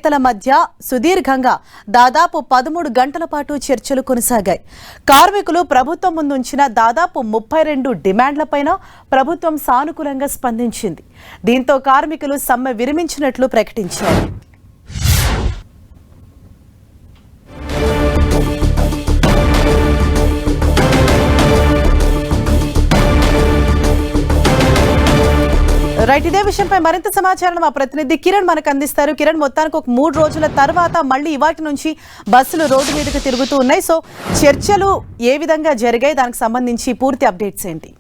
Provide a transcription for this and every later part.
నేతల మధ్య సుదీర్ఘంగా దాదాపు 13 గంటల పాటు చర్చలు కొనసాగాయి. కార్మికులు ప్రభుత్వం ముందుంచిన దాదాపు 32 డిమాండ్లపైన ప్రభుత్వం సానుకూలంగా స్పందించింది. దీంతో కార్మికులు సమ్మె విరమించినట్లు ప్రకటించారు. రైట్, ఇదే విషయంపై మరింత సమాచారం మా ప్రతినిధి కిరణ్ మనకు అందిస్తారు. కిరణ్, మొత్తానికి ఒక 3 రోజుల తర్వాత మళ్ళీ ఇవాటి నుంచి బస్సులు రోడ్డు మీదకి తిరుగుతూ ఉన్నాయి. సో చర్చలు ఏ విధంగా జరిగాయి, దానికి సంబంధించి పూర్తి అప్డేట్స్ ఏంటి?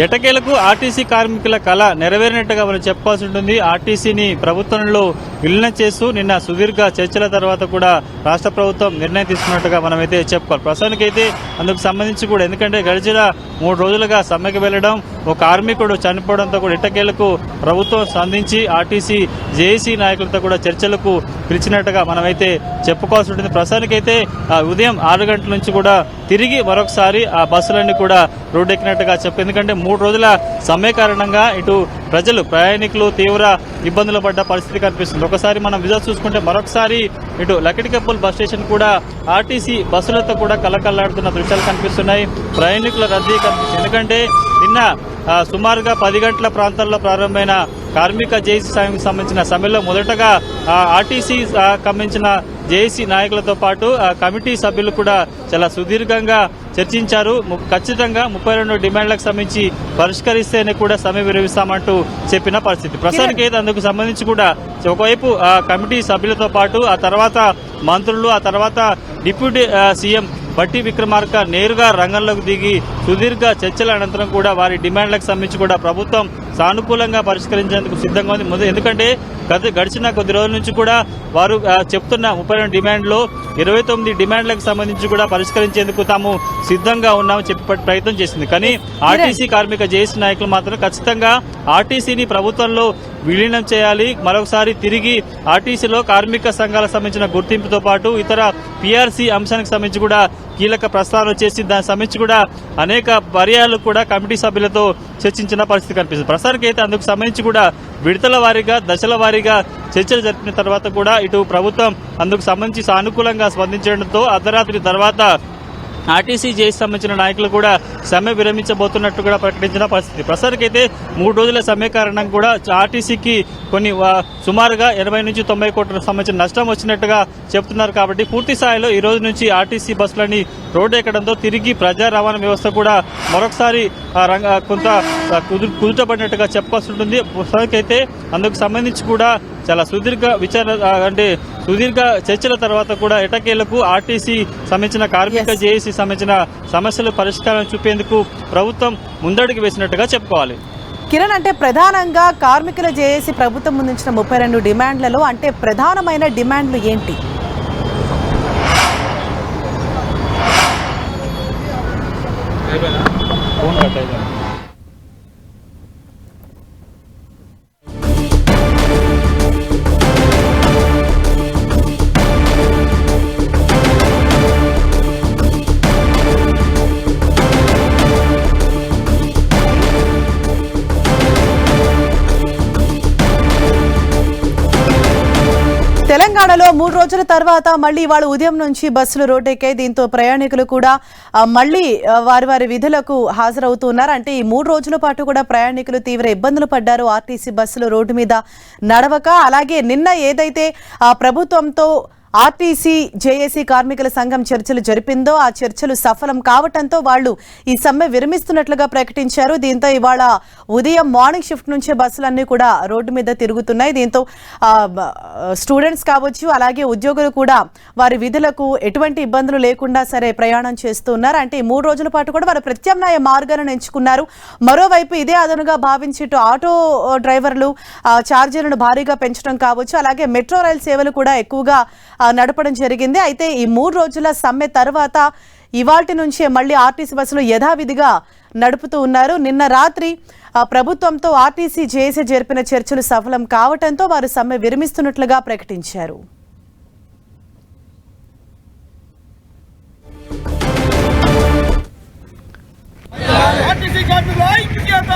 ఎటకేలకు ఆర్టీసీ కార్మికుల కళ నెరవేరినట్టుగా మనం చెప్పుకోవాల్సి ఉంటుంది. ఆర్టీసీని ప్రభుత్వంలో విలీనం చేస్తూ నిన్న సుదీర్ఘ చర్చల తర్వాత కూడా రాష్ట్ర ప్రభుత్వం నిర్ణయం తీసుకున్నట్టుగా మనమైతే చెప్పుకోవాలి. ప్రస్తుతానికైతే అందుకు సంబంధించి కూడా, ఎందుకంటే గడిచిన 3 రోజులుగా సమ్మెకి వెళ్లడం, ఒక కార్మికుడు చనిపోవడంతో కూడా ఎట్టకేలకు ప్రభుత్వం స్పందించి ఆర్టీసీ జేఏసీ నాయకులతో కూడా చర్చలకు పిలిచినట్టుగా మనమైతే చెప్పుకోవాల్సి ఉంటుంది. ప్రస్తుతానికైతే ఉదయం 6 గంటల నుంచి కూడా తిరిగి మరొకసారి ఆ బస్సులన్నీ కూడా రోడ్డెక్కినట్టుగా చెప్పు. ఎందుకంటే 3 రోజుల సమ్మె కారణంగా ఇటు ప్రయాణికులు తీవ్ర ఇబ్బందులు పడ్డ పరిస్థితి కనిపిస్తుంది. ఒకసారి మనం విజువల్స్ చూసుకుంటే మరొకసారి ఇటు లకిడికప్పుల్ బస్ స్టేషన్ కూడా ఆర్టీసీ బస్సులతో కూడా కలకల్లాడుతున్న దృశ్యాలు కనిపిస్తున్నాయి. ప్రయాణికుల రద్దీ కనిపిస్తుంది. ఎందుకంటే నిన్న సుమారుగా 10 గంటల ప్రాంతాల్లో ప్రారంభమైన కార్మిక జేఏసీ సంబంధించిన సమ్మెలో మొదటగా ఆర్టీసీ సంబంధించిన జేఏసీ నాయకులతో పాటు కమిటీ సభ్యులు కూడా చాలా సుదీర్ఘంగా చర్చించారు. ఖచ్చితంగా 32 డిమాండ్లకు సంబంధించి పరిష్కరిస్తేనే కూడా సమ్మె విరమిస్తామంటూ చెప్పిన పరిస్థితి. ప్రస్తుతానికి అయితే అందుకు సంబంధించి కూడా ఒకవైపు కమిటీ సభ్యులతో పాటు ఆ తర్వాత మంత్రులు, ఆ తర్వాత డిప్యూటీ సీఎం బట్టి విక్రమార్క నేరుగా రంగంలోకి దిగి సుదీర్ఘ చర్చల అనంతరం కూడా వారి డిమాండ్లకు సంబంధించి కూడా ప్రభుత్వం సానుకూలంగా పరిష్కరించేందుకు సిద్ధంగా ఉంది. ఎందుకంటే గడిచిన కొద్ది రోజుల నుంచి కూడా వారు చెప్తున్న 32 డిమాండ్లో 29 డిమాండ్లకు సంబంధించి కూడా పరిష్కరించేందుకు తాము సిద్ధంగా ఉన్నామని చెప్పే ప్రయత్నం చేసింది. కానీ ఆర్టీసీ కార్మిక జేఏసీ నాయకులు మాత్రం ఖచ్చితంగా ఆర్టీసీని ప్రభుత్వంలో విలీనం చేయాలి, మరొకసారి తిరిగి ఆర్టీసీలో కార్మిక సంఘాలకు సంబంధించిన గుర్తింపుతో పాటు ఇతర పీఆర్సీ అంశానికి సంబంధించి కూడా కీలక ప్రస్తావన చేసి దానికి సంబంధించి కూడా అనేక పర్యాలు కూడా కమిటీ సభ్యులతో చర్చించిన పరిస్థితి కనిపిస్తుంది. ప్రస్తుతానికి అయితే అందుకు సంబంధించి కూడా విడతల వారీగా, దశల వారీగా చర్చలు జరిపిన తర్వాత కూడా ఇటు ప్రభుత్వం అందుకు సంబంధించి సానుకూలంగా స్పందించడంతో అర్ధరాత్రి తర్వాత ఆర్టీసీ జేఏసీ సంబంధించిన నాయకులు కూడా సమ్మె విరమించబోతున్నట్టు కూడా ప్రకటించిన పరిస్థితి. ప్రస్తుతానికైతే 3 రోజుల సమ్మె కారణంగా కూడా ఆర్టీసీకి కొన్ని సుమారుగా 80 నుంచి 90 కోట్లకు సంబంధించిన నష్టం వచ్చినట్టుగా చెబుతున్నారు. కాబట్టి పూర్తి స్థాయిలో ఈ రోజు నుంచి ఆర్టీసీ బస్సులని రోడ్డు ఎక్కడంతో తిరిగి ప్రజా రవాణా వ్యవస్థ కూడా మరొకసారి కొంత కుదుటపడినట్టుగా చెప్పుకోవాల్సి ఉంటుంది. ప్రస్తుతానికైతే అందుకు సంబంధించి కూడా చాలా సుదీర్ఘ చర్చల తర్వాత కూడా ఎటకేలకు ఆర్టీసీ సంబంధించిన కార్మిక జేఏసీ సంబంధించిన సమస్యలు పరిష్కారం చూపేందుకు ప్రభుత్వం ముందడుగు వేసినట్టుగా చెప్పుకోవాలి. కిరణ్, అంటే ప్రధానంగా కార్మికుల జేఏసీ ప్రభుత్వం ముందుంచిన 32 డిమాండ్లలో అంటే ప్రధానమైన డిమాండ్లు ఏంటి? తెలంగాణలో 3 రోజుల తర్వాత మళ్లీ ఇవాళ ఉదయం నుంచి బస్సులు రోడ్డెక్కాయి. దీంతో ప్రయాణికులు కూడా మళ్లీ వారి విధులకు హాజరవుతున్నారు. అంటే ఈ 3 రోజుల పాటు కూడా ప్రయాణికులు తీవ్ర ఇబ్బందులు పడ్డారు. ఆర్టీసీ బస్సులు రోడ్డు మీద నడవక, అలాగే నిన్న ఏదైతే ప్రభుత్వంతో ఆర్టీసీ జేఏసీ కార్మికుల సంఘం చర్చలు జరిపిందో ఆ చర్చలు సఫలం కావటంతో వాళ్ళు ఈ సమ్మె విరమిస్తున్నట్లుగా ప్రకటించారు. దీంతో ఇవాళ ఉదయం మార్నింగ్ షిఫ్ట్ నుంచే బస్సులన్నీ కూడా రోడ్డు మీద తిరుగుతున్నాయి. దీంతో స్టూడెంట్స్ కావచ్చు, అలాగే ఉద్యోగులు కూడా వారి విధులకు ఎటువంటి ఇబ్బందులు లేకుండా సరే ప్రయాణం చేస్తున్నారు. అంటే ఈ 3 రోజుల పాటు కూడా వారు ప్రత్యామ్నాయ మార్గాలను ఎంచుకున్నారు. మరోవైపు ఇదే అదనుగా భావించి ఆటో డ్రైవర్లు ఛార్జీలను భారీగా పెంచడం కావచ్చు, అలాగే మెట్రో రైలు సేవలు కూడా ఎక్కువగా నడపడం జరిగింది. అయితే ఈ 3 రోజుల సమ్మె తర్వాత ఇవాల్టి నుంచే మళ్లీ ఆర్టీసీ బస్సులు యథావిధిగా నడుపుతూ ఉన్నారు. నిన్న రాత్రి ప్రభుత్వంతో ఆర్టీసీ జేఏసీ జరిపిన చర్చలు సఫలం కావటంతో వారు సమ్మె విరమిస్తున్నట్లుగా ప్రకటించారు. ఆర్టీసీ కార్మికుల ఐక్యత